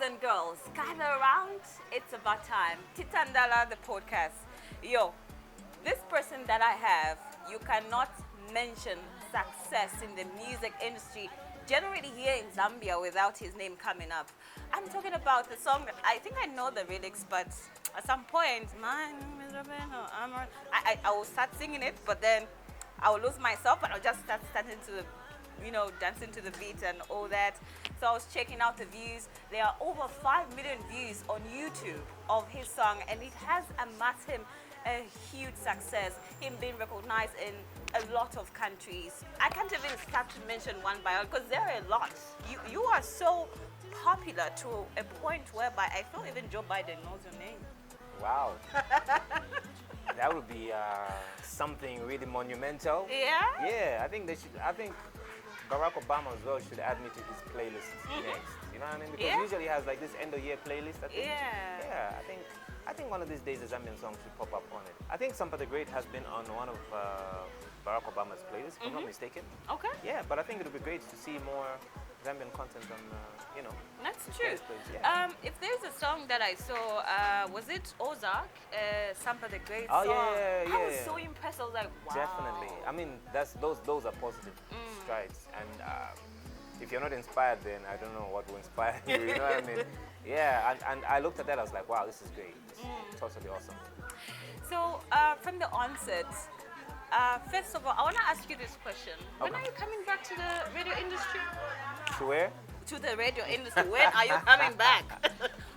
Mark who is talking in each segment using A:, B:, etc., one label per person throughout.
A: and girls, gather around. It's about time. Titandala, the podcast. Yo, this person that I have, you cannot mention success in the music industry, generally here in Zambia, without his name coming up. I'm talking about the song. I think I know the lyrics, but at some point, my name is Roberto. I will start singing it, but then I will lose myself and I'll just start starting to, dancing to the beat and all that. So I was checking out the views. There are over 5 million views on YouTube of his song, and it has amassed him a huge success, him being recognized in a lot of countries. I can't even start to mention one by one because there are a lot. You are so popular to a point whereby I feel even Joe Biden knows your name.
B: Wow. That would be something really monumental.
A: Yeah?
B: Yeah, I think Barack Obama as well should add me to his playlist next. You know what I mean? Because usually he has like this end of year playlist, I think.
A: Yeah.
B: Yeah, I think one of these days a Zambian song should pop up on it. I think Sampa the Great has been on one of Barack Obama's playlists, if I'm not mistaken.
A: Okay.
B: Yeah, but I think it would be great to see more Zambian content on,
A: That's
B: his
A: true.
B: playlist, yeah.
A: If there's a song that I saw, was it Ozark, Sampa the Great
B: Oh,
A: song?
B: yeah.
A: I was so impressed. I was like, wow.
B: Definitely. I mean, those are positive strides. And if you're not inspired, then I don't know what will inspire you. You know what I mean? Yeah. And I looked at that. I was like, wow, this is great. It's totally awesome.
A: So from the onset, first of all, I want to ask you this question. When
B: Okay.
A: are you coming back to the radio industry?
B: To where?
A: To the radio industry. When are you coming back?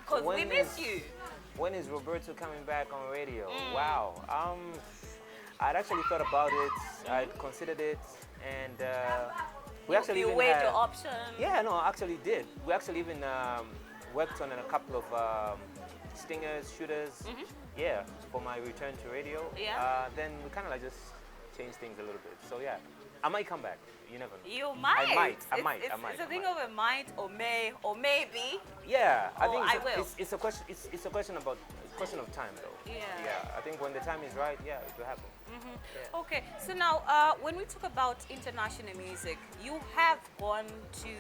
A: Because we
B: When
A: miss
B: is-
A: you.
B: When is Roberto coming back on radio? Wow. I'd actually thought about it. I'd considered it, and we actually
A: You
B: even
A: weighed
B: had,
A: your options.
B: Yeah, no, I actually did. We actually even worked on a couple of stingers, shooters. Yeah, for my return to radio.
A: Yeah.
B: Then we kind of like just changed things a little bit. So yeah, I might come back. You never know.
A: You might.
B: I might.
A: It's a thing of a might or may or maybe.
B: Yeah, I
A: Oh,
B: think
A: I will.
B: it's a question. It's a question of time, though.
A: Yeah.
B: Yeah, I think when the time is right, yeah, it will happen. Yeah.
A: Okay, so now when we talk about international music, you have gone to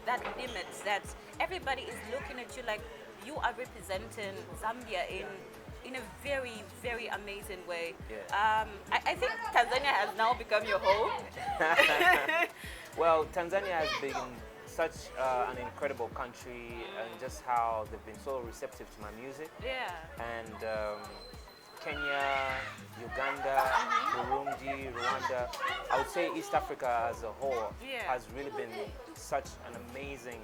A: that limit that everybody is looking at you like you are representing Zambia in a very, very amazing way.
B: Yeah.
A: I think Tanzania has now become your home.
B: Well, Tanzania has been such an incredible country, and just how they've been so receptive to my music.
A: Yeah.
B: And Kenya, Uganda, Burundi, Rwanda. I would say East Africa as a whole has really been such an amazing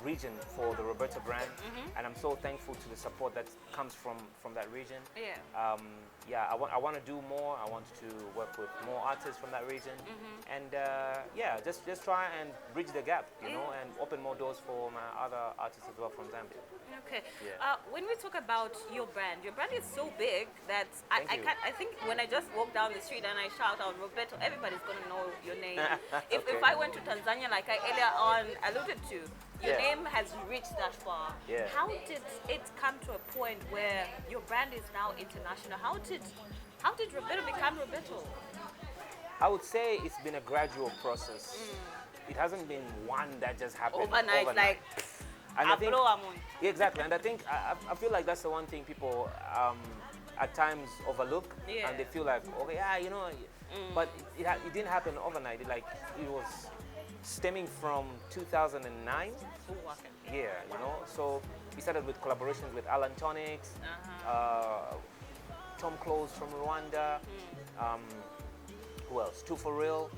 B: region for the Roberto brand, and I'm so thankful to the support that comes from that region.
A: Yeah.
B: I want to do more. I want to work with more artists from that region, and just try and bridge the gap, and open more doors for my other artists as well from Zambia.
A: Okay.
B: Yeah.
A: When we talk about your brand is so big that
B: Thank you.
A: I think when I just walk down the street and I shout out Roberto, everybody's gonna know your name. If
B: Okay.
A: I went to Tanzania, like I earlier on alluded to, your
B: Yeah.
A: name has reached that far.
B: Yeah.
A: How did it come to a point where your brand is now international? How did Roberto become Roberto?
B: I would say it's been a gradual process. It hasn't been one that just happened
A: Overnight, like
B: And I think,
A: Ablo Amun.
B: exactly, and I feel like that's the one thing people at times overlook,
A: Yeah.
B: and they feel like, okay, but it didn't happen overnight. It was stemming from 2009.
A: Ooh, okay.
B: Yeah, so we started with collaborations with Alan Tonics, Tom Close from Rwanda, who else? Two for Real.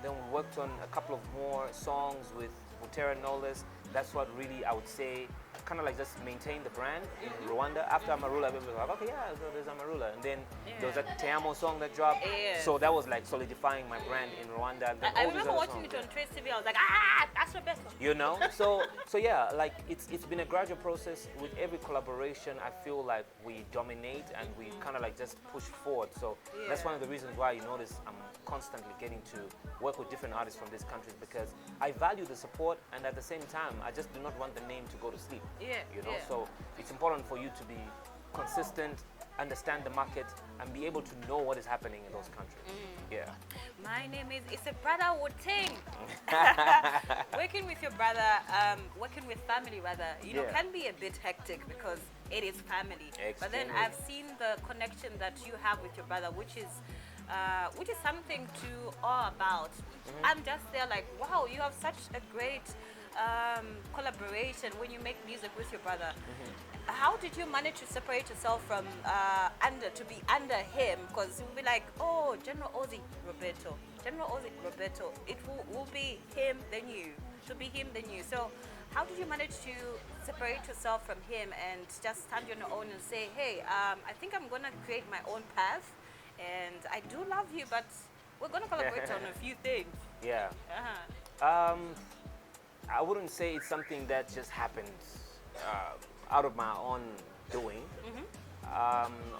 B: Then we worked on a couple of more songs with Butera Knowles. That's what really, I would say, kind of like just maintained the brand in Rwanda. After Amarula, we were like, okay, yeah, so there's Amarula. And then there was that Te Amo song that dropped.
A: Yeah.
B: So that was like solidifying my brand in Rwanda. And then
A: I
B: all these
A: remember
B: other
A: watching
B: songs.
A: it on Trace TV. I was like, that's Roberto.
B: So yeah, like it's been a gradual process. With every collaboration, I feel like we dominate and we kind of like just push forward. So that's one of the reasons why you notice I'm constantly getting to work with different artists from these countries, because I value the support, and at the same time I just do not want the name to go to sleep.
A: Yeah.
B: So it's important for you to be consistent understand the market, and be able to know what is happening in those countries. Yeah.
A: My name is It's a Brother Woting. Working with your brother, working with family rather, you know,
B: Yeah.
A: can be a bit hectic because it is family. But then
B: Extremely.
A: I've seen the connection that you have with your brother, which is something to awe about. I'm just there like, wow, you have such a great collaboration when you make music with your brother. How did you manage to separate yourself from to be under him? Because you'll be like, oh, General Ozzy Roberto, General Ozzy Roberto. It will be him then you. To be him then you. So how did you manage to separate yourself from him and just stand on your own and say, hey, I think I'm gonna create my own path, and I do love you, but we're gonna collaborate on a few things.
B: Yeah. I wouldn't say it's something that just happened out of my own doing.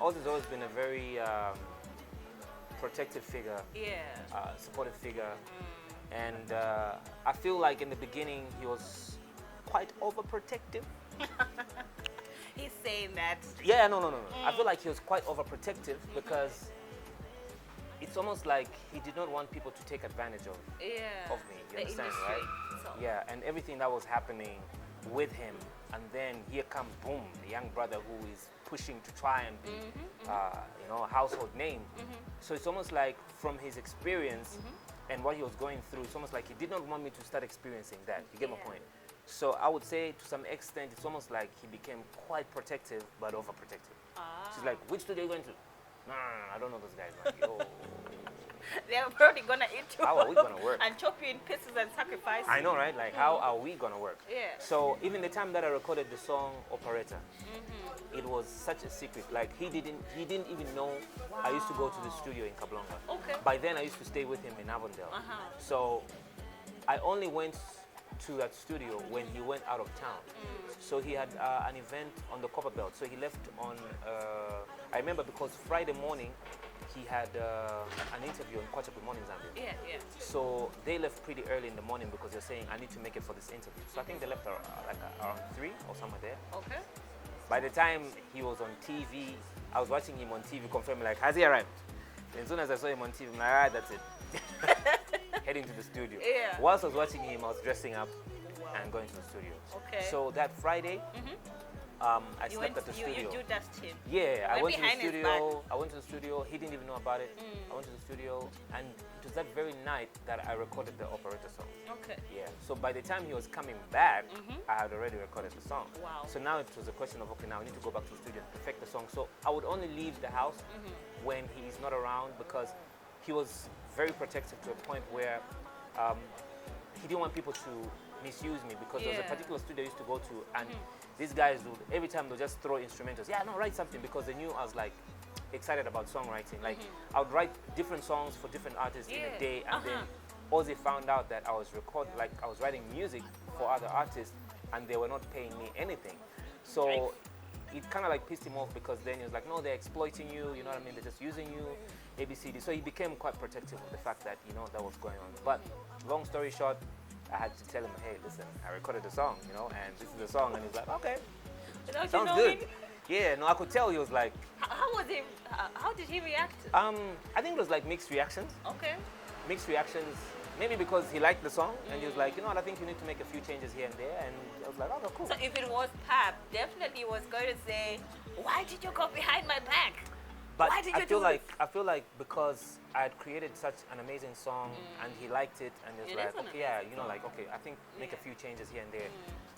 B: Ozzy's always been a very protective figure, supportive figure, and I feel like in the beginning he was quite overprotective.
A: He's saying that.
B: Yeah, no. I feel like he was quite overprotective because it's almost like he did not want people to take advantage of me. You
A: The
B: understand,
A: industry,
B: right?
A: so.
B: Yeah, and everything that was happening with him, and then here comes boom, the young brother who is pushing to try and be, a household name. So it's almost like from his experience and what he was going through, it's almost like he did not want me to start experiencing that. You get my point? So I would say to some extent, it's almost like he became quite protective, but overprotective. She's like, which studio are you going to? No, I don't know those guys. Like, yo.
A: They're probably gonna eat you.
B: How are we gonna work?
A: And chop you in pieces and sacrifice you.
B: I know, right? Like, how are we gonna work?
A: Yeah.
B: So even the time that I recorded the song Operator, it was such a secret. Like he didn't even know I used to go to the studio in Kablonga.
A: Okay.
B: By then I used to stay with him in Avondale. So I only went to that studio when he went out of town. So he had an event on the Copper Belt. So he left on, I remember because Friday morning he had an interview on Kwacha Good Morning Zambia.
A: Yeah.
B: So they left pretty early in the morning because they're saying, I need to make it for this interview. So I think they left around 3 or somewhere there.
A: Okay.
B: By the time he was on TV, I was watching him on TV confirming like, has he arrived? And as soon as I saw him on TV, I'm like, all right, that's it. Heading to the studio.
A: Yeah.
B: Whilst I was watching him, I was dressing up and going to the studio.
A: Okay.
B: So that Friday, I slept at the studio.
A: You dust him.
B: Yeah, I went to the
A: behind his
B: studio. I went to the studio. He didn't even know about it. I went to the studio, and it was that very night that I recorded the Operator song.
A: Okay.
B: Yeah. So by the time he was coming back, I had already recorded the song.
A: Wow.
B: So now it was a question of, okay, now I need to go back to the studio and perfect the song. So I would only leave the house when he is not around because he was very protective to a point where he didn't want people to misuse me because there was a particular studio I used to go to, and these guys would, every time they'll just throw instrumentals. Yeah, no, write something, because they knew I was like excited about songwriting. Like I would write different songs for different artists in a day, and then Ozzy found out that I was writing music for other artists, and they were not paying me anything. So it kind of like pissed him off because then he was like, no, they're exploiting you, you know what I mean? They're just using you, ABCD. So he became quite protective of the fact that, that was going on. But long story short, I had to tell him, hey, listen, I recorded the song, and this is the song. And he was like, okay,
A: Without
B: sounds good. Yeah, no, I could tell he was like...
A: How was he? How did he react?
B: I think it was like mixed reactions.
A: Okay.
B: Mixed reactions. Maybe because he liked the song, and he was like, you know what, I think you need to make a few changes here and there. And I was like, oh, cool.
A: So if it was Pap, definitely was going to say, why did you go behind my back?
B: But
A: why did you
B: I feel like because I had created such an amazing song and he liked it, and he was like, okay, yeah, okay, I think make a few changes here and there.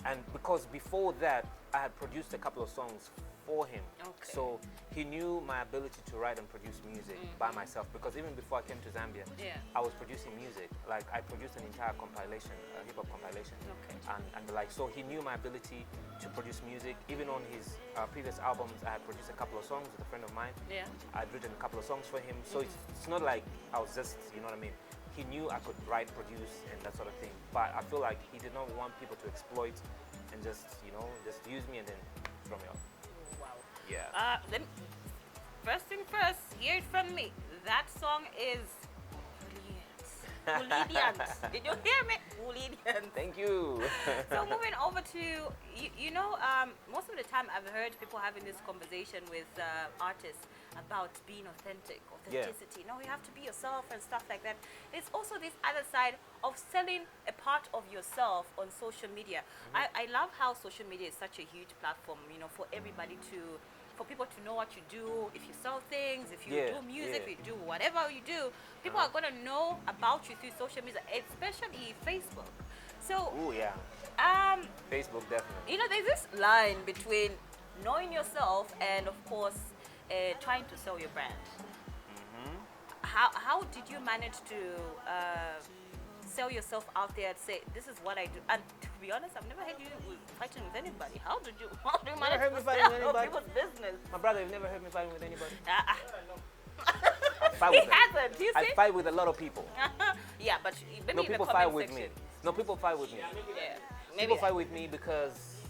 B: And because before that, I had produced a couple of songs for him.
A: Okay.
B: So he knew my ability to write and produce music by myself, because even before I came to Zambia, I was producing music. Like I produced an entire compilation, a hip hop compilation.
A: Okay.
B: And like, so he knew my ability to produce music. Even on his previous albums, I had produced a couple of songs with a friend of mine.
A: Yeah.
B: I'd written a couple of songs for him. So it's not like I was just, you know what I mean? He knew I could write, produce, and that sort of thing. But I feel like he did not want people to exploit and just, just use me and then throw me off.
A: Wow.
B: Yeah.
A: First thing first, hear it from me. That song is brilliant. Bolivians. Did you hear me? Bolivians.
B: Thank you.
A: So moving over to, most of the time I've heard people having this conversation with artists about being authenticity. No, you have to be yourself and stuff like that. There's also this other side of selling a part of yourself on social media. I love how social media is such a huge platform, for everybody for people to know what you do. If you sell things, if you do music, if you do whatever you do, people are going to know about you through social media, especially Facebook. So,
B: Facebook definitely.
A: there's this line between knowing yourself and, of course, trying to sell your brand. How did you manage to sell yourself out there and say, this is what I do? And to be honest, I've never heard you fighting with anybody. How do you manage
B: heard me
A: to
B: fighting with
A: sell
B: anybody?
A: people's business?
B: My brother, you've never heard me fighting with anybody?
A: He hasn't. You
B: I
A: see?
B: fight with a lot of people.
A: Yeah, but maybe
B: No,
A: in the
B: people
A: comment
B: fight with
A: section.
B: me. No, people fight with me.
A: Yeah.
B: People fight with me because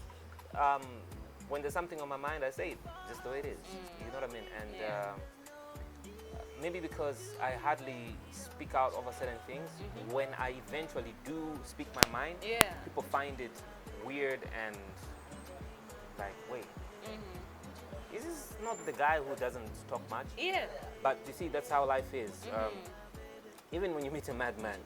B: when there's something on my mind, I say it just the way it is. You know what I mean? And maybe because I hardly speak out over certain things, when I eventually do speak my mind, people find it weird and like, wait, is this not the guy who doesn't talk much?
A: Yeah.
B: But you see, that's how life is. Even when you meet a madman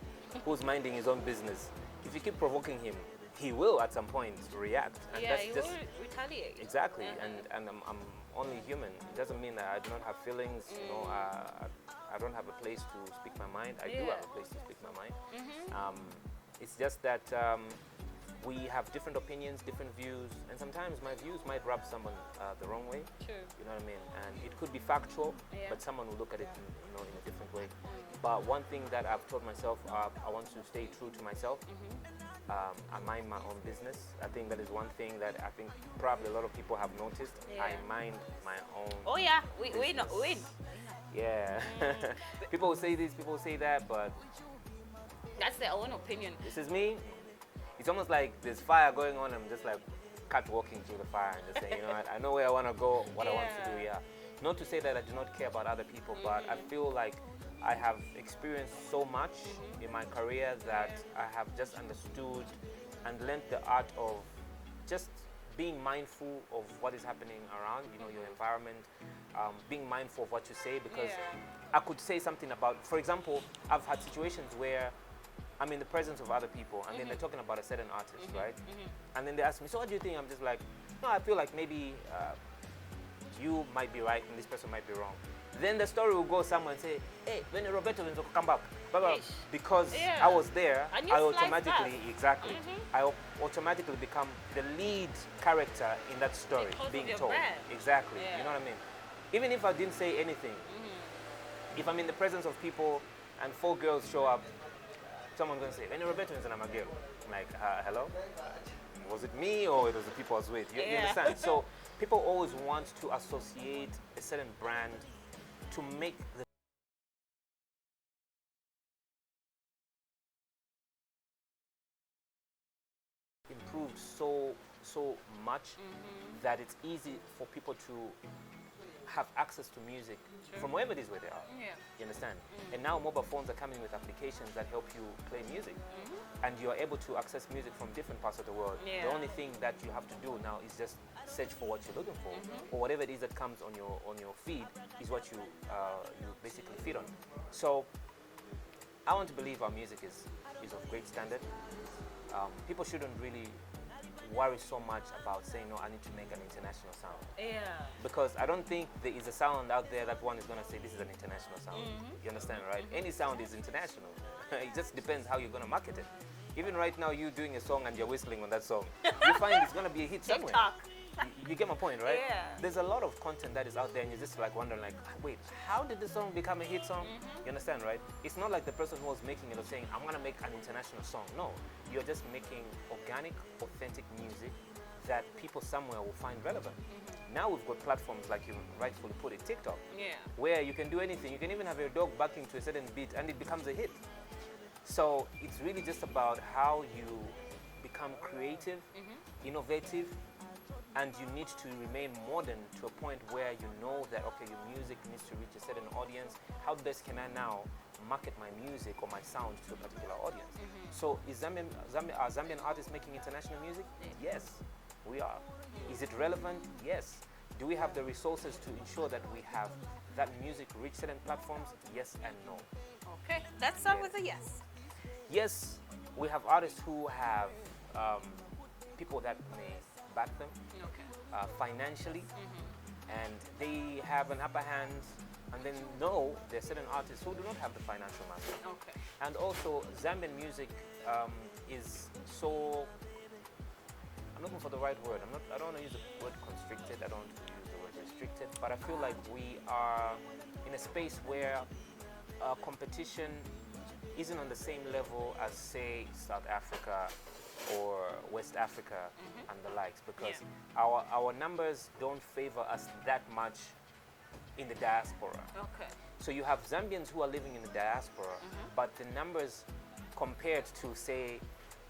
B: who's minding his own business, if you keep provoking him, he will at some point react. And that's
A: he
B: just
A: will retaliate.
B: exactly. And I'm only human. It doesn't mean that I do not have feelings. I don't have a place to speak my mind. I do have a place to speak my mind. It's just that we have different opinions, different views, and sometimes my views might rub someone the wrong way.
A: True.
B: You know what I mean? And it could be factual, but someone will look at it in a different way. But one thing that I've told myself, I want to stay true to myself. I mind my own business. I think that is one thing that I think probably a lot of people have noticed. I mind my own.
A: Oh yeah, we know.
B: Yeah. People will say this, people will say that, but
A: That's their own opinion.
B: this is me. It's almost like there's fire going on. I'm just like walking through the fire and just saying, I know where I want to go, what I want to do. Yeah. Not to say that I do not care about other people, but I feel like I have experienced so much in my career that I have just understood and learned the art of just being mindful of what is happening around, your environment, being mindful of what you say, because I could say something about, for example, I've had situations where I'm in the presence of other people and then they're talking about a certain artist, right? And then they ask me, so what do you think? I'm just like, no, I feel like maybe you might be right and this person might be wrong. Then the story will go somewhere and say, hey, when Roberto will come back, blah, blah, because I was there,
A: And you
B: I
A: slice
B: automatically,
A: that.
B: I automatically become the lead character in that story
A: Because of
B: being
A: your
B: told.
A: brand.
B: Exactly, you know what I mean? Even if I didn't say anything, if I'm in the presence of people and 4 girls show up, someone's going to say, when Roberto is an girl. I'm like, hello? Was it me or it was the people I was with? You understand? So people always want to associate a certain brand to make the improved so much that it's easy for people to have access to music from wherever it is where they are. You understand? And now mobile phones are coming with applications that help you play music. And you are able to access music from different parts of the world. The only thing that you have to do now is just search for what you're looking for, or whatever it is that comes on your feed is what you basically feed on. So I want to believe our music is of great standard. People shouldn't really worry so much about saying, no, I need to make an international sound. Because I don't think there is a sound out there that one is going to say this is an international sound. You understand, right? Any sound is international. It just depends how you're going to market it. Even right now, you doing a song and you're whistling on that song, you find it's going to be a hit somewhere. You get my point, right? There's a lot of content that is out there and you're just like wondering like, wait, how did this song become a hit song? You understand, right? It's not like the person who was making it was saying, I'm going to make an international song. No, you're just making organic, authentic music that people somewhere will find relevant. Now we've got platforms like you rightfully put it, TikTok, where you can do anything. You can even have your dog barking to a certain beat and it becomes a hit. So it's really just about how you become creative, innovative, and you need to remain modern to a point where you know that, okay, your music needs to reach a certain audience. How best can I now market my music or my sound to a particular audience. So are Zambian artists making international music? Yes, we are. Is it relevant? Yes. Do we have the resources to ensure that we have that music reach certain platforms? Yes and no.
A: Okay, let's start with a yes.
B: Yes, we have artists who have people that may back them financially, and they have an upper hand. And then no, there are certain artists who do not have the financial muscle.
A: Okay.
B: And also, Zambian music is so. I'm looking for the right word. I don't want to use the word constricted. I don't want to use the word restricted. But I feel like we are in a space where competition isn't on the same level as, say, South Africa or West Africa and the likes, because our numbers don't favor us that much in the diaspora.
A: Okay.
B: So you have Zambians who are living in the diaspora, but the numbers compared to, say,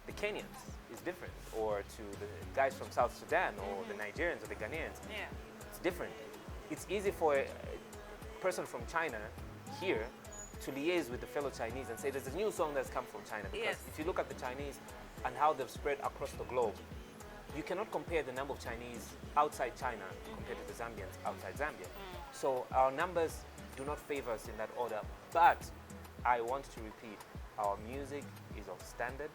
B: the Kenyans is different, or to the guys from South Sudan, or the Nigerians or the Ghanaians.
A: Yeah.
B: It's different. It's easy for a person from China here to liaise with the fellow Chinese and say there's a new song that's come from China, because if you look at the Chinese and how they've spread across the globe, you cannot compare the number of Chinese outside China compared to the Zambians outside Zambia. So our numbers do not favor us in that order, but I want to repeat, our music is of standard,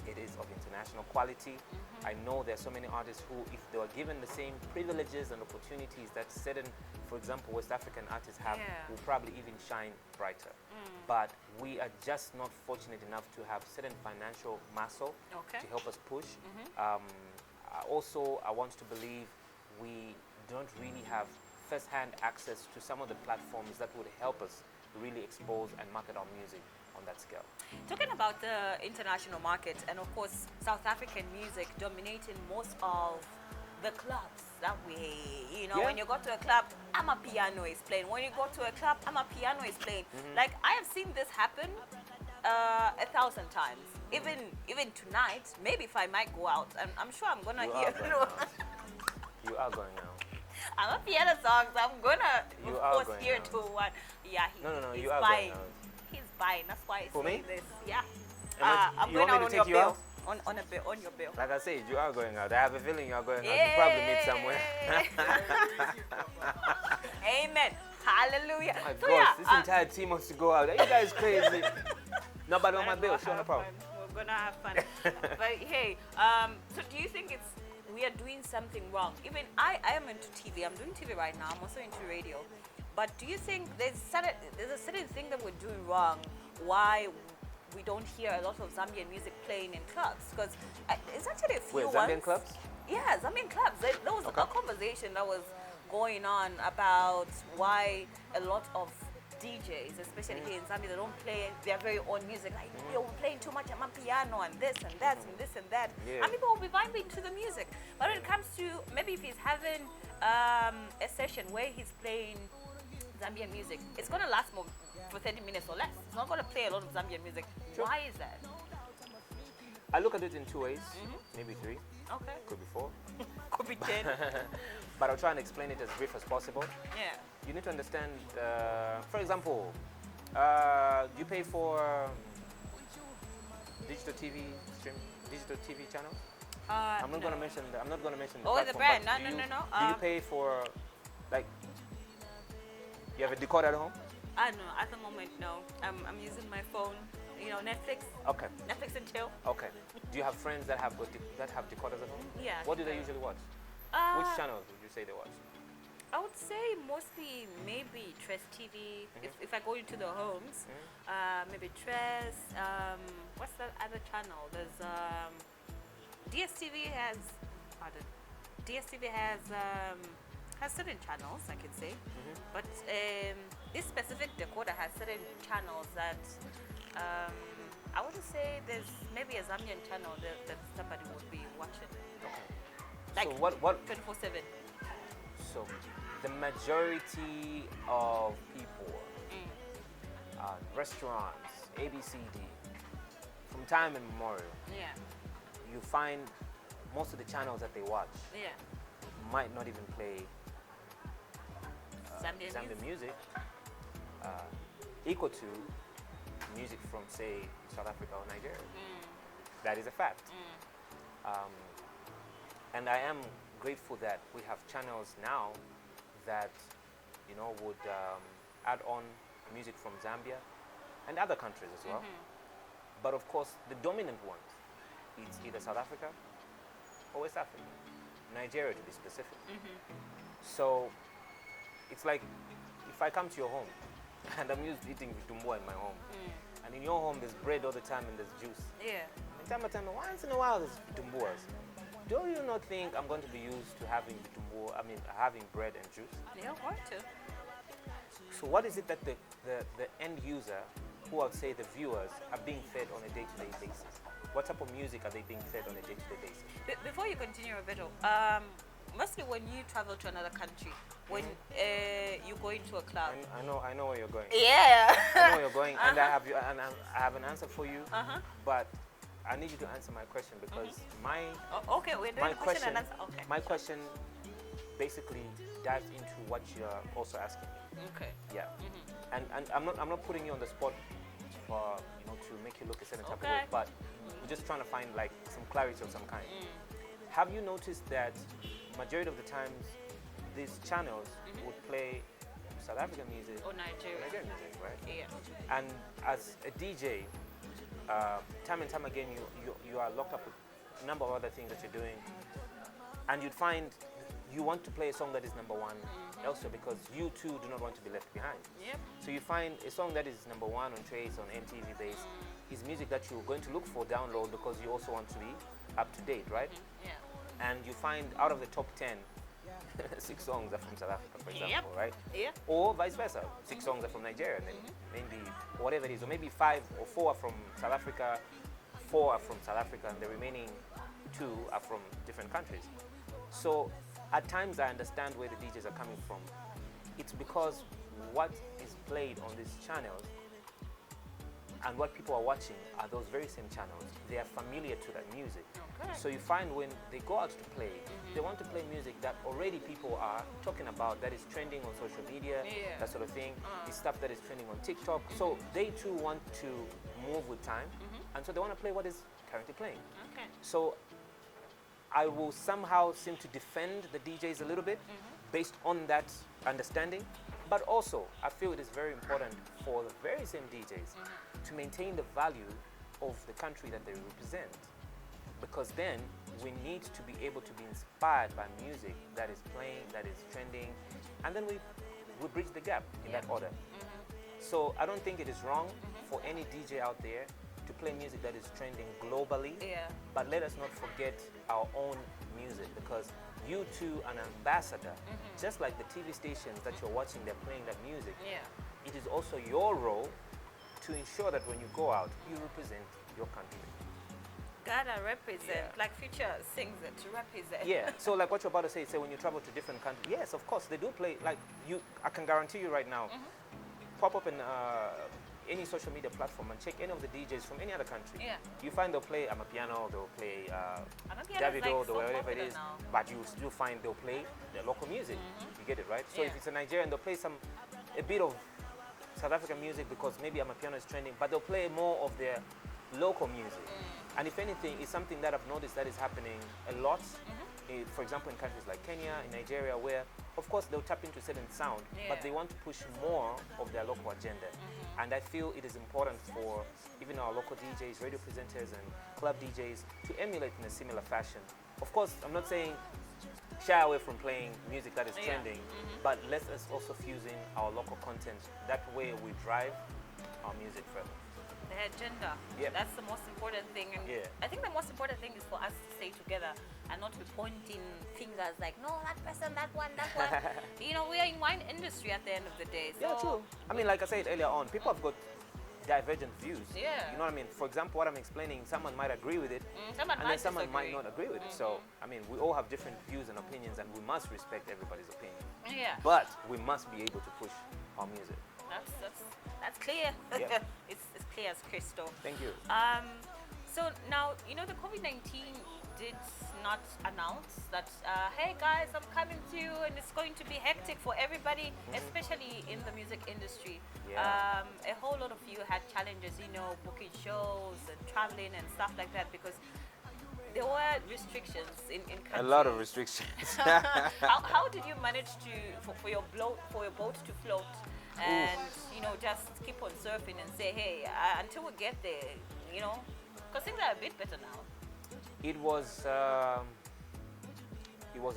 B: it is of international quality. I know there are so many artists who, if they were given the same privileges and opportunities that certain, for example, West African artists have, will probably even shine brighter. But we are just not fortunate enough to have certain financial muscle to help us push. Also, I want to believe we don't really have first-hand access to some of the platforms that would help us really expose and market our music on that scale.
A: Talking about the international market, and of course South African music dominating most of the clubs that we, when you go to a club, a piano is playing. When you go to a club, a piano is playing. Like, I have seen this happen 1,000 times. Even tonight, maybe if I might go out, I'm sure I'm gonna hear.
B: You are going out.
A: I'm a piano songs. I'm gonna, of course, hear to one. Yeah, he's
B: you are
A: buying.
B: going out.
A: He's buying. That's why I
B: For
A: say
B: me?
A: this. Yeah. I'm
B: you
A: going
B: want
A: out
B: me to
A: on
B: take
A: your
B: you
A: bill.
B: out?
A: On your bill.
B: Like I said, you are going out. I have a feeling you are going out. You probably meet somewhere.
A: Amen. Hallelujah.
B: My
A: So
B: gosh, this entire team wants to go out. Are you guys crazy? Nobody on my bill, sure, no problem.
A: We're gonna have fun. But hey, so do you think we are doing something wrong? Even I am into TV. I'm doing TV right now. I'm also into radio. But do you think there's a certain thing that we're doing wrong? Why we don't hear a lot of Zambian music playing in clubs? Because it's actually a few ones.
B: Zambian clubs?
A: Yeah, Zambian clubs. There was a conversation that was going on about why a lot of DJs, especially here in Zambia, they don't play their very own music. Like, we're playing too much piano and this and that and this and that.
B: Yeah.
A: And people will be vibing to the music. But when it comes to, maybe if he's having a session where he's playing Zambian music, it's going to last more for 30 minutes or less. It's not going to play a lot of Zambian music.
B: Sure.
A: Why is that?
B: I look at it in two ways, maybe three,
A: Okay.
B: could be four.
A: Could be 10.
B: But I'll try and explain it as brief as possible.
A: Yeah.
B: You need to understand, for example, you pay for digital TV channel. I'm not going to mention. I'm not going to mention the
A: Oh, the
B: platform,
A: brand.
B: but
A: No.
B: Do you pay for, like, you have a decoder at home?
A: No, at the moment, no. I'm using my phone. Netflix.
B: Okay.
A: Netflix and chill.
B: Okay. Do you have friends that have decoders at home?
A: Yeah.
B: What do they usually watch? Which channels would you say they watch?
A: I would say mostly maybe Tres TV. If I go into the homes, maybe Tres. What's that other channel? There's DSTV has. Pardon. DSTV has certain channels, I can say, but this specific decoder has certain channels that I wouldn't say there's maybe a Zambian channel that somebody would be watching.
B: Okay.
A: Like
B: so what
A: 24/7.
B: So the majority of people, restaurants, ABCD, from time immemorial,
A: Yeah.
B: you find most of the channels that they watch
A: Yeah.
B: might not even play
A: Zambian
B: Zambian music. equal to music from, say, South Africa or Nigeria. That is a fact. And I am grateful that we have channels now that, you know, would add on music from Zambia and other countries as well. But of course, the dominant ones, it's either South Africa or West Africa, Nigeria to be specific. So it's like if I come to your home and I'm used to eating vitumbua in my home, and in your home there's bread all the time and there's juice.
A: Yeah.
B: And time to time, once in a while there's vitumbuas. Do you not think I'm going to be used to having vitumbua, having bread and juice?
A: Yeah, want to.
B: So what is it that the end user, who I would say the viewers, are being fed on a day-to-day basis? What type of music are they being fed on a day-to-day basis?
A: Before you continue, Roberto, mostly when you travel to another country, when you go into a club.
B: I know where you're going.
A: Yeah.
B: I know where you're going, and I have an answer for you. But I need you to answer my question because
A: okay, we're doing question and answer. Okay.
B: My question basically dives into what you're also asking me.
A: Okay.
B: Yeah. And I'm not putting you on the spot for, you know, to make you look a certain type of way, but we're just trying to find like some clarity of some kind. Have you noticed that majority of the times these channels would play South African music
A: or Nigerian
B: music, right?
A: Yeah.
B: And as a DJ, time and time again, you are locked up with a number of other things that you're doing, and you'd find you want to play a song that is number one elsewhere because you too do not want to be left behind.
A: Yep.
B: So you find a song that is number one on Trace, on MTV base, is music that you're going to look for download because you also want to be up to date, right?
A: Yeah.
B: And you find out of the top 10, 6 songs are from South Africa, for example, right?
A: Yeah.
B: Or vice versa, 6 songs are from Nigeria, and then maybe whatever it is, or maybe 5 or 4 are from South Africa, 4 are from South Africa, and the remaining 2 are from different countries. So at times I understand where the DJs are coming from. It's because what is played on these channels and what people are watching are those very same channels. They are familiar to that music.
A: Okay.
B: So you find when they go out to play, they want to play music that already people are talking about, that is trending on social media, that sort of thing. It's stuff that is trending on TikTok. So they too want to move with time, and so they want to play what is currently playing.
A: Okay.
B: So I will somehow seem to defend the DJs a little bit based on that understanding, but also I feel it is very important for the very same DJs to maintain the value of the country that they represent, because then we need to be able to be inspired by music that is playing, that is trending, and then we bridge the gap in that order. So I don't think it is wrong for any DJ out there to play music that is trending globally, but let us not forget our own music, because you too are an ambassador. Just like the TV stations that you're watching, they're playing that music. It is also your role to ensure that when you go out, you represent your country.
A: Gotta represent, like Future sings it, to represent.
B: Yeah, so like what you're about to say when you travel to different countries, yes, of course, they do play, like I can guarantee you right now, pop up in any social media platform and check any of the DJs from any other country. You find they'll play Amapiano, they'll play Davido,
A: like
B: whatever it is,
A: now.
B: but you still find they'll play their local music. You get it, right? So if it's a Nigerian, they'll play a bit of South African music because maybe Amapiano is trending, but they'll play more of their local music. And if anything, it's something that I've noticed that is happening a lot. For example, in countries like Kenya, in Nigeria, where of course they'll tap into certain sound, but they want to push more of their local agenda. And I feel it is important for even our local DJs, radio presenters, and club DJs to emulate in a similar fashion. Of course, I'm not saying shy away from playing music that is trending, but let us also fuse in our local content. That way we drive our music further.
A: The agenda. That's the most important thing. And I think the most important thing is for us to stay together and not be pointing fingers like, no, that person, that one. You know, we are in wine industry at the end of the day. So
B: yeah, true. I mean, like I said earlier on, people have got divergent views.
A: Yeah.
B: You know what I mean? For example, what I'm explaining, someone might agree with it, and then someone might not agree with it. So, I mean, we all have different views and opinions, and we must respect everybody's opinion.
A: Yeah.
B: But we must be able to push our music.
A: That's clear.
B: Yeah.
A: It's clear as crystal.
B: Thank you.
A: So now, you know, the COVID-19 did not announce that, hey guys, I'm coming to you, and it's going to be hectic for everybody, especially in the music industry.
B: Yeah.
A: A whole lot of you had challenges, booking shows and traveling and stuff like that, because there were restrictions in
B: A lot of
A: countries.
B: restrictions.
A: How did you manage to for your boat to float and just keep on surfing and say, hey, until we get there, because things are a bit better now.
B: It was a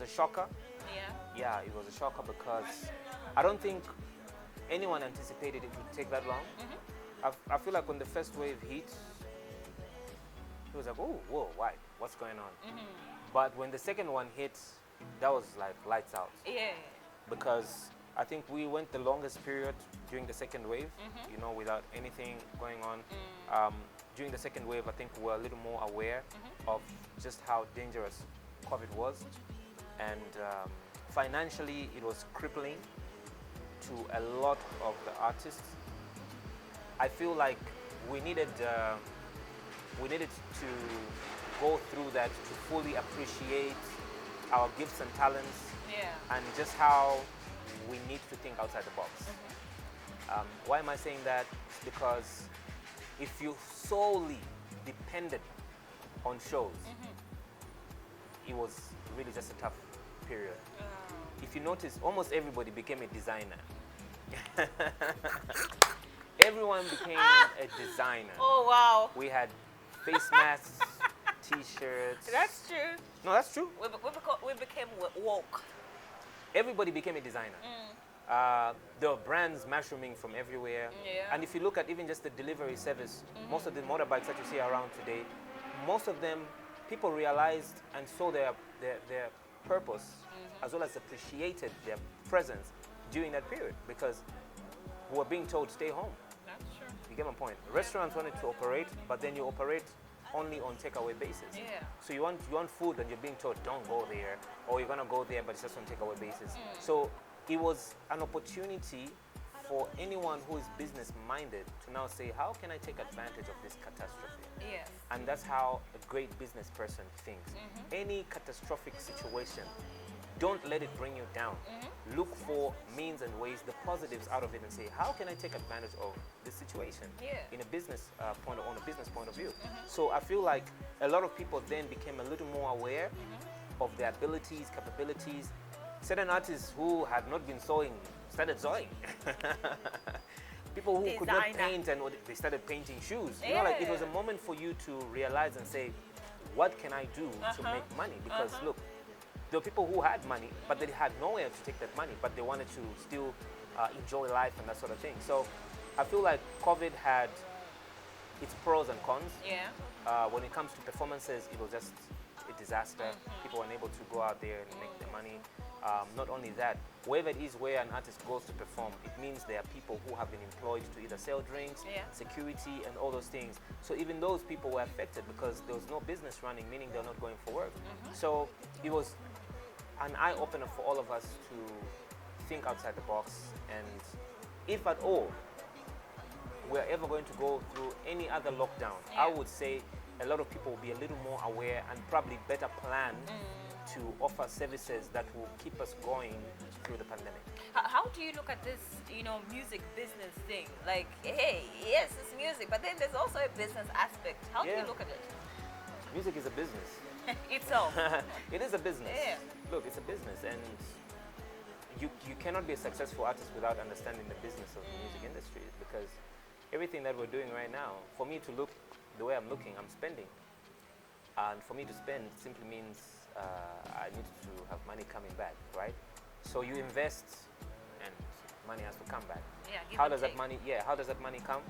B: shocker.
A: Yeah.
B: Yeah, it was a shocker because I don't think anyone anticipated it would take that long. I feel like when the first wave hit, it was like, oh, whoa, why? What's going on? But when the second one hit, that was like lights out.
A: Yeah.
B: Because I think we went the longest period during the second wave, without anything going on. During the second wave, I think we were a little more aware of just how dangerous COVID was. And financially, it was crippling to a lot of the artists. I feel like we needed to go through that to fully appreciate our gifts and talents, and just how we need to think outside the box. Why am I saying that? It's because if you solely depended on shows, it was really just a tough period. If you notice, almost everybody became a designer. Everyone became a designer.
A: Oh wow.
B: We had face masks, t-shirts.
A: That's true.
B: No, that's true.
A: We became woke.
B: Everybody became a designer. There were brands mushrooming from everywhere.
A: Yeah.
B: And if you look at even just the delivery service, most of the motorbikes that you see around today, most of them, people realized and saw their purpose, as well as appreciated their presence during that period, because we were being told, stay home.
A: That's true.
B: You get my point? Restaurants wanted to operate, but then you operate only on takeaway basis.
A: Yeah.
B: So you want food and you're being told, don't go there, or you're gonna go there but it's just on takeaway basis. So it was an opportunity for anyone who is business minded to now say, how can I take advantage of this catastrophe?
A: Yes.
B: And that's how a great business person thinks. Any catastrophic situation, don't let it bring you down. Look for means and ways, the positives out of it, and say, how can I take advantage of this situation in a business on a business point of view? So I feel like a lot of people then became a little more aware of their abilities, capabilities. Certain artists who had not been sewing started sewing. People who could not paint, and they started painting shoes. You know, like it was a moment for you to realize and say, what can I do to make money? Because look, there were people who had money, but they had nowhere to take that money, but they wanted to still enjoy life and that sort of thing. So I feel like COVID had its pros and cons.
A: Yeah.
B: When it comes to performances, it was just a disaster. People were unable to go out there and make their money. Not only that, wherever it is where an artist goes to perform, it means there are people who have been employed to either sell drinks, security, and all those things. So even those people were affected because there was no business running, meaning they're not going for work. So it was an eye-opener for all of us to think outside the box, and if at all we're ever going to go through any other lockdown, I would say a lot of people will be a little more aware and probably better plan to offer services that will keep us going through the pandemic.
A: How do you look at this, music business thing? Like, hey, yes, it's music, but then there's also a business aspect. How do you look at it?
B: Music is a business.
A: Itself.
B: It is a business.
A: Yeah.
B: Look, it's a business, and you cannot be a successful artist without understanding the business of the music industry, because everything that we're doing right now, for me to look the way I'm looking, I'm spending. And for me to spend simply means I need to have money coming back, right? So you invest and money has to come back.
A: Yeah,
B: how does that money come?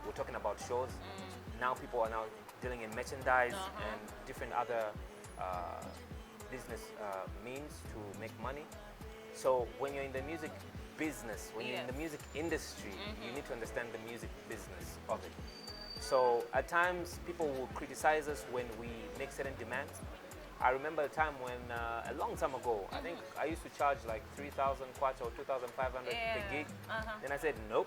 B: We're talking about shows. Now people are now dealing in merchandise and different other business means to make money. So when you're in the music business, when you're in the music industry, you need to understand the music business of it. So at times people will criticize us when we make certain demands. I remember a time when, a long time ago, I think I used to charge like 3,000 kwacha or 2,500 per gig. Then I said, nope,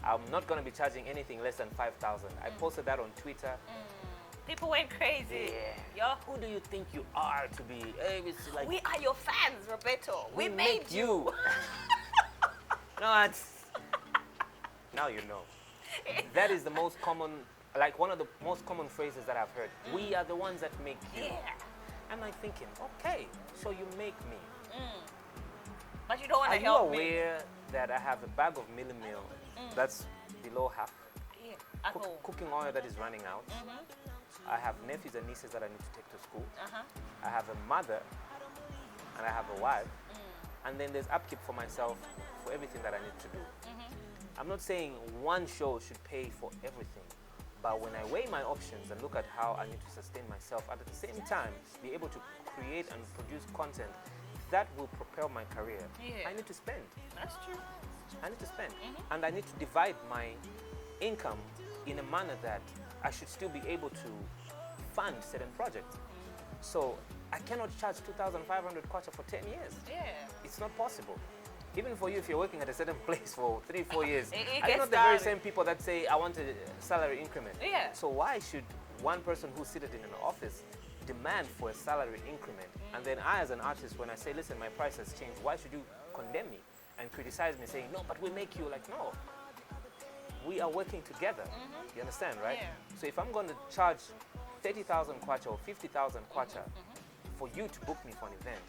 B: I'm not going to be charging anything less than 5,000. I posted that on Twitter.
A: People went crazy.
B: Yeah. Who do you think you are to be? It's like
A: We are your fans, Roberto. We made
B: make you. No, it's now you know. That is the most common, like one of the most common phrases that I've heard. We are the ones that make you.
A: Yeah.
B: I'm like thinking, okay, so you make me.
A: But you don't want
B: Are
A: to
B: you
A: help me.
B: aware that I have a bag of milli meal that's below half?
A: Yeah. At home.
B: Cooking oil that is running out. I have nephews and nieces that I need to take to school. I have a mother and I have a wife. And then there's upkeep for myself for everything that I need to do. I'm not saying one show should pay for everything, but when I weigh my options and look at how I need to sustain myself, and at the same time be able to create and produce content that will propel my career,
A: Yeah.
B: I need to spend.
A: That's true.
B: I need to spend. And I need to divide my income in a manner that I should still be able to fund certain projects. So I cannot charge 2,500 kwacha for 10 years.
A: Yeah.
B: It's not possible. Even for you, if you're working at a certain place for 3-4 years,
A: It
B: are you
A: gets
B: not the very
A: down.
B: same people that say, I want a salary increment?
A: Yeah.
B: So why should one person who's seated in an office demand for a salary increment? And then I, as an artist, when I say, listen, my price has changed, why should you condemn me and criticize me saying, no, but we make you? Like, no. We are working together. You understand, right?
A: Yeah.
B: So if I'm going to charge 30,000 kwacha or 50,000 kwacha for you to book me for an event,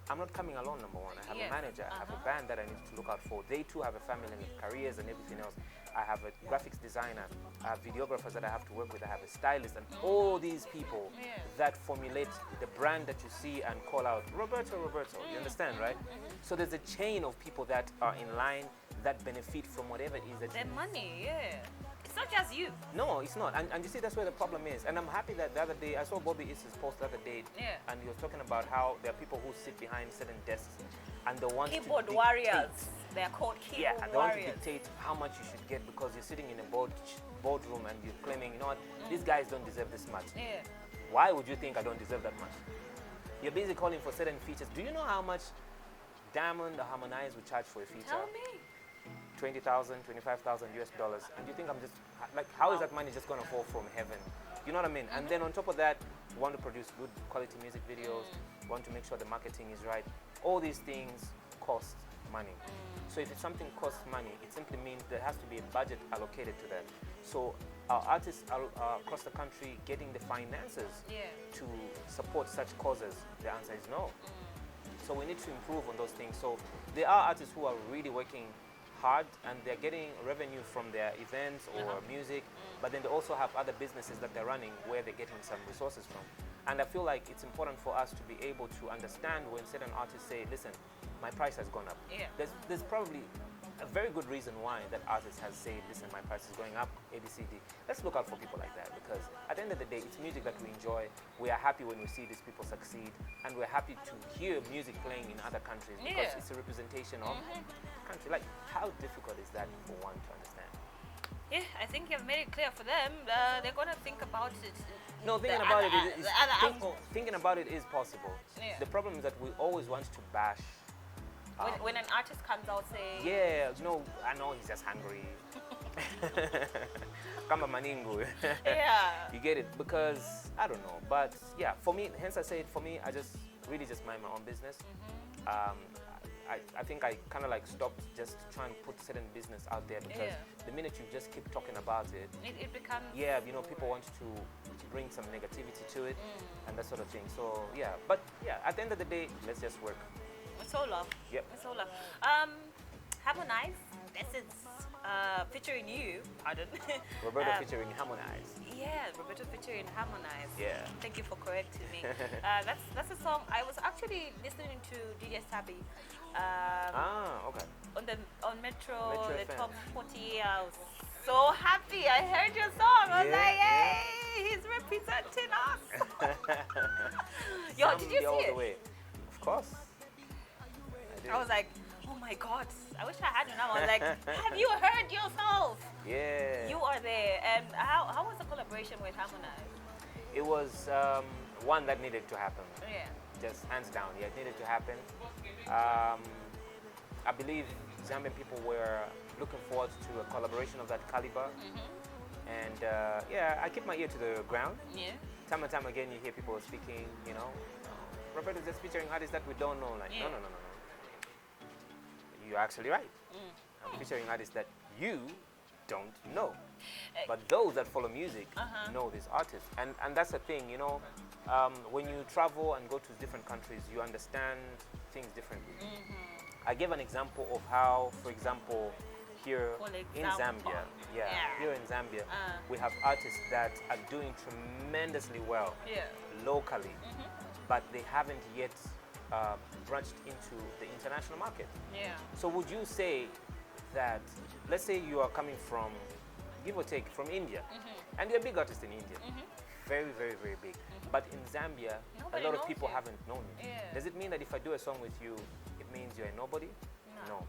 B: I'm not coming alone, number one. I have
A: Yeah.
B: a manager, I have a band that I need to look out for. They too have a family and careers and everything else. I have a graphics designer, I have videographers that I have to work with, I have a stylist, and all these people
A: Yeah.
B: that formulate the brand that you see and call out, Roberto, Roberto. You understand, right? So there's a chain of people that are in line that benefit from whatever it is that
A: Their
B: you
A: money, yeah. It's not just you.
B: No, it's not. And you see, that's where the problem is. And I'm happy that the other day, I saw Bobby Issa's post the other day,
A: Yeah.
B: and he was talking about how there are people who sit behind certain desks and they want
A: Keyboard
B: to dictate,
A: warriors. They're called keyboard
B: Yeah, they want to
A: warriors.
B: dictate how much you should get because you're sitting in a boardroom and you're claiming, you know what, these guys don't deserve this much.
A: Yeah.
B: Why would you think I don't deserve that much? You're busy calling for certain features. Do you know how much Diamond or Harmonize would charge for a feature?
A: Tell me.
B: 20,000, 25,000 US dollars. And you think I'm just, like, how is that money just going to fall from heaven? You know what I mean? And then on top of that, we want to produce good quality music videos, want to make sure the marketing is right. All these things cost money. So if something costs money, it simply means there has to be a budget allocated to that. So our artists are across the country getting the finances
A: Yeah.
B: to support such causes, the answer is no. So we need to improve on those things. So there are artists who are really working hard and they're getting revenue from their events or music, but then they also have other businesses that they're running where they're getting some resources from. And I feel like it's important for us to be able to understand when certain artists say, listen, my price has gone up.
A: Yeah.
B: There's probably a very good reason why that artist has said, listen, my price is going up, ABCD. Let's look out for people like that because at the end of the day, it's music that we enjoy. We are happy when we see these people succeed and we're happy to hear music playing in other countries because
A: Yeah.
B: it's a representation of country. Like, how difficult is that for one to understand?
A: Yeah, I think you've made it clear for them. They're gonna think about it.
B: No, thinking
A: the
B: about
A: other-
B: it is
A: the other angle.
B: thinking about it is possible.
A: Yeah.
B: The problem is that we always want to bash.
A: When an artist comes out saying,
B: Yeah, no, I know he's just hungry. Kamba maningu.
A: yeah,
B: You get it? Because, I don't know. But yeah, for me, hence I say it, for me, I just really just mind my own business. I think I kind of like stopped just trying to put certain business out there because
A: Yeah.
B: the minute you just keep talking about it,
A: it becomes.
B: yeah, you know, people want to bring some negativity to it and that sort of thing. So yeah, but yeah, at the end of the day, let's just work.
A: It's all love.
B: Yep.
A: It's all love. Harmonize. This is featuring you. Pardon.
B: Roberto featuring Harmonize.
A: Yeah, Roberto featuring Harmonize.
B: Yeah.
A: Thank you for correcting me. That's a song I was actually listening to DJ Sabi.
B: Okay.
A: On Metro,
B: Metro
A: the
B: FM.
A: top 40. I was so happy. I heard your song. I was
B: Yeah.
A: like, hey, he's representing us. Yo, did you
B: Someday all
A: see
B: the
A: it?
B: way. Of course. did.
A: I was like, oh my God, I wish I had your number. I was like, have you heard yourself?
B: Yeah.
A: You are there. And how was the collaboration with Harmonize?
B: It was one that needed to happen.
A: Yeah.
B: Just hands down, yeah, it needed to happen. I believe Zambian people were looking forward to a collaboration of that caliber. And yeah, I keep my ear to the ground.
A: Yeah.
B: Time and time again, you hear people speaking, you know, Roberto is just featuring artists that we don't know. Like,
A: Yeah.
B: no, no, no, no, no. You're actually right. I'm featuring artists that you don't know. But those that follow music know these artists. And that's the thing, you know, when you travel and go to different countries, you understand things differently. I gave an example of how, for example, here in Zambia, here in Zambia, we have artists that are doing tremendously well locally, but they haven't yet branched into the international market. So would you say that, let's say you are coming from, give or take, from India, and you're a big artist in India, very, very, very big, but in Zambia,
A: Nobody
B: a lot of
A: knows
B: people
A: you.
B: haven't known you. Does it mean that if I do a song with you, it means you're a nobody? No.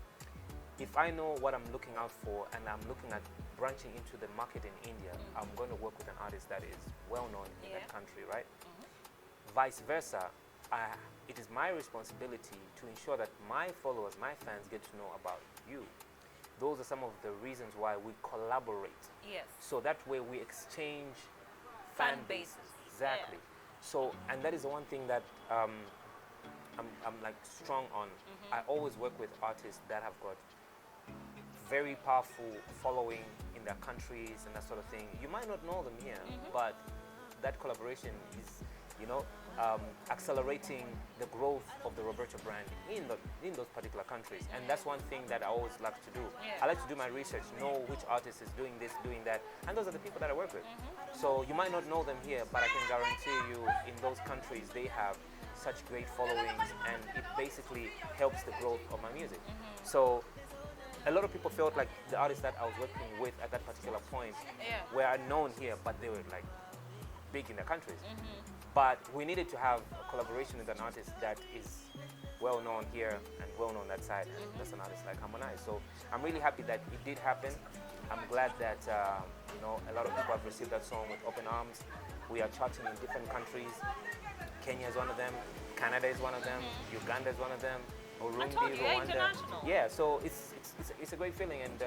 B: If I know what I'm looking out for and I'm looking at branching into the market in India, I'm going to work with an artist that is well known in that country, right? Vice versa, it is my responsibility to ensure that my followers, my fans get to know about you. Those are some of the reasons why we collaborate.
A: Yes.
B: So that way we exchange
A: Fan
B: fan
A: bases.
B: Exactly. So, and that is the one thing that I'm like strong on. I always work with artists that have got very powerful following in their countries and that sort of thing. You might not know them here, but that collaboration is, you know, accelerating the growth of the Roberto brand in those particular countries. And that's one thing that I always like to do. I like to do my research, know which artist is doing this, doing that, and those are the people that I work with. So you might not know them here, but I can guarantee you in those countries they have such great followings, and it basically helps the growth of my music. So a lot of people felt like the artists that I was working with at that particular point were known here, but they were like big in their countries. But we needed to have a collaboration with an artist that is well known here and well known that side. And that's an artist like Harmonize. So I'm really happy that it did happen. I'm glad that you know, a lot of people have received that song with open arms. We are charting in different countries. Kenya is one of them. Canada is one of them. Uganda is one of them. Burundi, Rwanda.
A: International.
B: Yeah, so it's a great feeling, and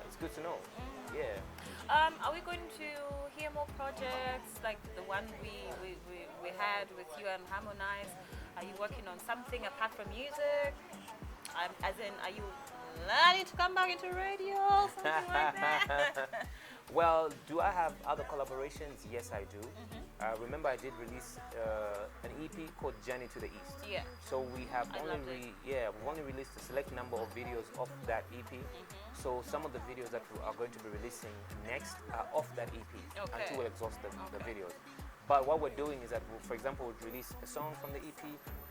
B: it's good to know. Yeah.
A: Are we going to hear more projects like the one we had with you and Harmonize? Are you working on something apart from music? As in, are you planning to come back into radio, something like that?
B: Well, do I have other collaborations? Yes, I do. Remember, I did release an EP called Journey to the East.
A: Yeah.
B: So we have
A: I loved it.
B: we've only released a select number of videos of that EP. So some of the videos that we are going to be releasing next are off that EP until we exhaust the videos. But what we're doing is that, for example, we'll release a song from the EP,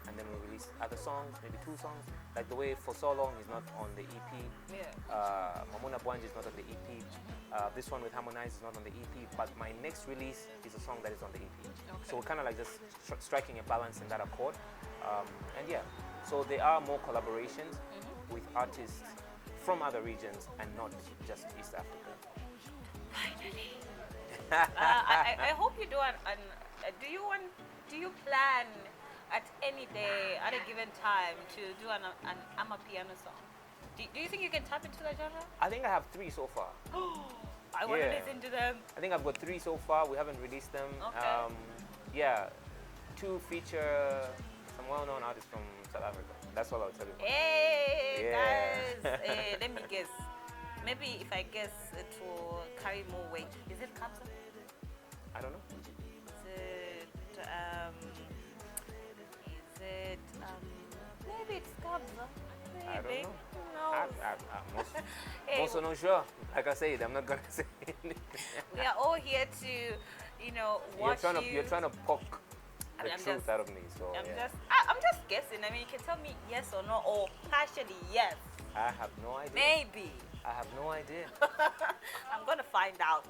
B: and then we'll release other songs, maybe 2 songs. Like the way For So Long is not on the EP. Mamuna Bwanji is not on the EP. This one with Harmonize is not on the EP. But my next release is a song that is on the EP. So we're kind of like just striking a balance in that accord. And yeah, so there are more collaborations with artists from other regions and not just East Africa.
A: Finally. I hope you do do you plan at any day, at a given time, to do an amapiano song? Do you think you can tap into that genre?
B: I think I have 3 so far.
A: I want to listen to them.
B: I think I've got 3 so far. We haven't released them.
A: Okay.
B: Yeah, 2 feature some well-known artists from South Africa. That's all I'll tell you.
A: Hey, guys, let me guess. Maybe if I guess, it will carry more weight. Is it Kabza?
B: I don't know.
A: Maybe it's Kabza. Maybe.
B: I don't know.
A: No.
B: I'm also not sure. Like I said, I'm not gonna say anything.
A: We are all here to, watch
B: You're trying to poke the truth out of me. So
A: I'm just guessing. I mean, you can tell me yes or no, or partially yes.
B: I have no idea.
A: Maybe.
B: I have no idea.
A: I'm gonna find out.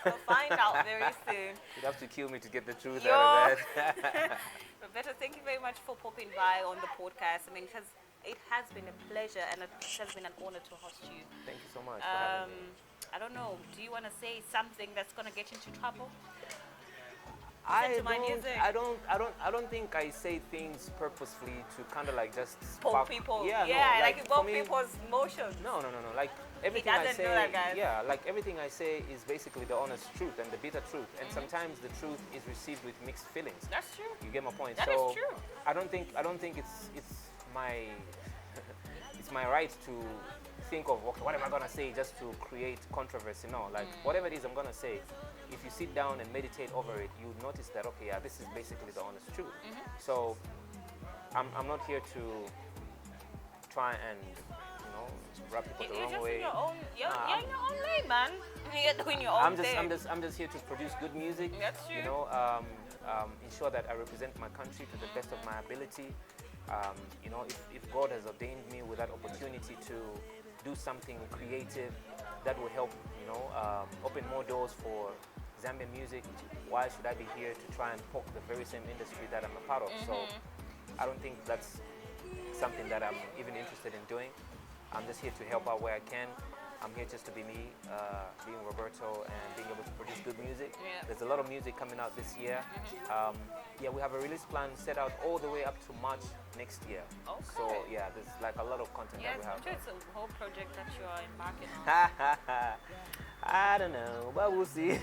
A: We'll find out very soon.
B: You'd have to kill me to get the truth out of that.
A: Roberto, thank you very much for popping by on the podcast. I mean, it has been a pleasure, and it has been an honor to host you.
B: Thank you so much for having me.
A: I don't know. Do you want to say something that's gonna get you into trouble?
B: I don't think I say things purposefully to kind of like just
A: poke
B: spark
A: people.
B: Yeah,
A: like you poke people's emotions.
B: No. Like everything I
A: doesn't
B: say,
A: do that, guys.
B: yeah, like everything I say is basically the honest truth and the bitter truth. And sometimes the truth is received with mixed feelings.
A: That's true.
B: You get my point.
A: That
B: so
A: is true.
B: I don't think it's my it's my right to think of, okay, what am I gonna say just to create controversy? No, like whatever it is I'm gonna say, if you sit down and meditate over it, you would notice that, okay, yeah, this is basically the honest truth. So I'm not here to try and rub people the
A: You're
B: wrong
A: just
B: way.
A: in your own. You're
B: Nah,
A: in your own lane, man. You're doing your own
B: I'm
A: thing.
B: just here to produce good music.
A: That's true.
B: Ensure that I represent my country to the best of my ability. If God has ordained me with that opportunity to do something creative that will help, open more doors for Zambian music, why should I be here to try and poke the very same industry that I'm a part of? So I don't think that's something that I'm even interested in doing. I'm just here to help out where I can. I'm here just to be me, being Roberto, and being able to produce good music.
A: Yeah.
B: There's a lot of music coming out this year. We have a release plan set out all the way up to March next year.
A: Okay.
B: So yeah, there's like a lot of content
A: Yeah,
B: that we have.
A: it's a whole project that you are embarking on.
B: I don't know, but we'll see.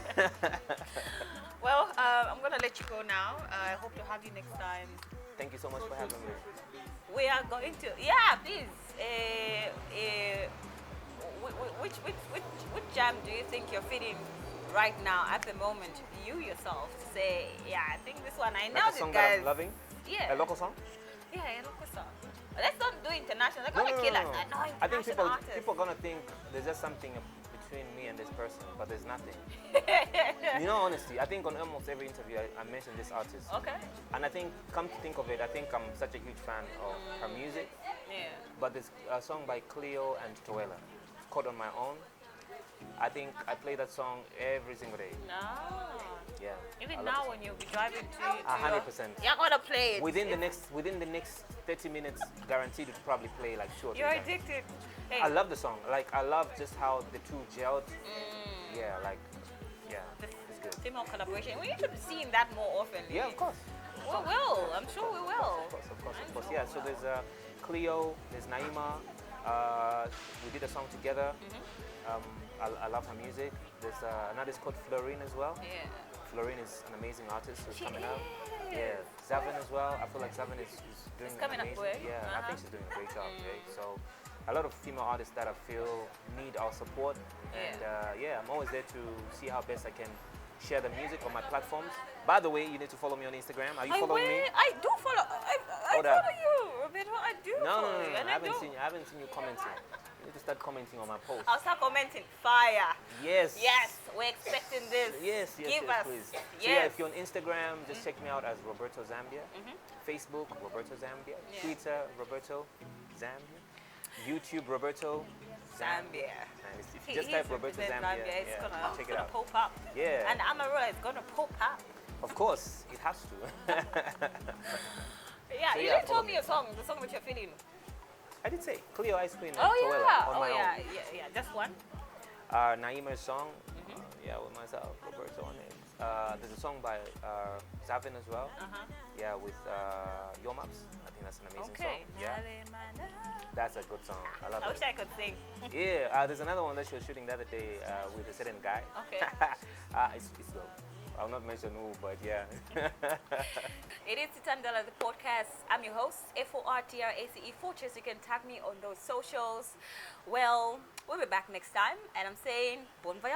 A: Well, I'm gonna let you go now. I hope to have you next time.
B: Thank you so much for having me.
A: We are going to, please. Which jam do you think you're feeling right now at the moment? You yourself say, I think this one. I know
B: Like a
A: this
B: song
A: guys.
B: that I'm loving?
A: Yeah.
B: A local song?
A: Yeah, a local song. Let's not do international. They're
B: No,
A: gonna
B: no,
A: kill
B: no,
A: us.
B: no.
A: No,
B: I think
A: international artists.
B: people are gonna think there's just something between me and this person, but there's nothing. Honestly, I think on almost every interview I mention this artist.
A: Okay.
B: And I think, come to think of it, I think I'm such a huge fan of her music.
A: Yeah.
B: But there's a song by Cleo and Titandala. It's called On My Own. I think I play that song every single day.
A: No.
B: Yeah.
A: Even
B: I love
A: now,
B: it.
A: when you'll be driving to
B: 100%.
A: you're gonna play it.
B: Within the next 30 minutes, guaranteed to probably play like 2 or 3
A: You're
B: times.
A: addicted. Hey,
B: I love the song. Like, I love just how the two gelled. Yeah, it's good.
A: female collaboration. We need to be seeing that more often.
B: Yeah, of course.
A: We will. I'm sure we will.
B: Of course. Yeah, so there's Cleo, there's Naima. We did a song together. I love her music. There's an artist called Florine as well.
A: Yeah.
B: Florine is an amazing artist who's
A: She
B: coming up.
A: is.
B: Yeah, Zavin as well. I feel like Zavin is doing
A: She's coming up
B: amazing.
A: with.
B: Yeah, I think she's doing a great job. Right? So a lot of female artists that I feel need our support. And I'm always there to see how best I can share the music on my platforms. By the way, you need to follow me on Instagram. Are you following me?
A: I do follow. I
B: Hold up.
A: follow you, Roberto. I do
B: No,
A: follow you. And
B: I haven't
A: do.
B: seen you. I haven't seen you commenting. You need to start commenting on my posts.
A: I'll start commenting. Fire.
B: Yes.
A: Yes, we're expecting this.
B: Yes,
A: Give us.
B: please. So
A: Yes.
B: if you're on Instagram, just check me out as Roberto Zambia. Facebook, Roberto Zambia.
A: Yeah.
B: Twitter, Roberto Zambia. YouTube, Roberto
A: Zambia.
B: And if you just type Roberto Zambia,
A: It's gonna,
B: check it out.
A: pop up.
B: Yeah.
A: And Amarola is gonna pop up.
B: Of course, it has to.
A: Yeah,
B: So
A: you
B: yeah,
A: didn't
B: follow
A: tell me
B: me.
A: a song, the song that you're feeling.
B: I did say Cleo Ice Queen and
A: Oh
B: Tawela
A: yeah,
B: on
A: oh
B: my
A: yeah,
B: own.
A: yeah, just one.
B: Naima's song, with myself, Roberto on it. There's a song by Zavin as well. Yeah, with Your Maps. I think that's an amazing
A: Okay.
B: song. Yeah, that's a good song. I love
A: I
B: it.
A: wish I could sing.
B: Yeah, there's another one that she was shooting the other day with a certain guy.
A: Okay.
B: It's dope. I'll not mention who, but yeah.
A: It is Titandala, the podcast. I'm your host, FORTRACE Fortress. You can tag me on those socials. Well, we'll be back next time, and I'm saying bon voyage.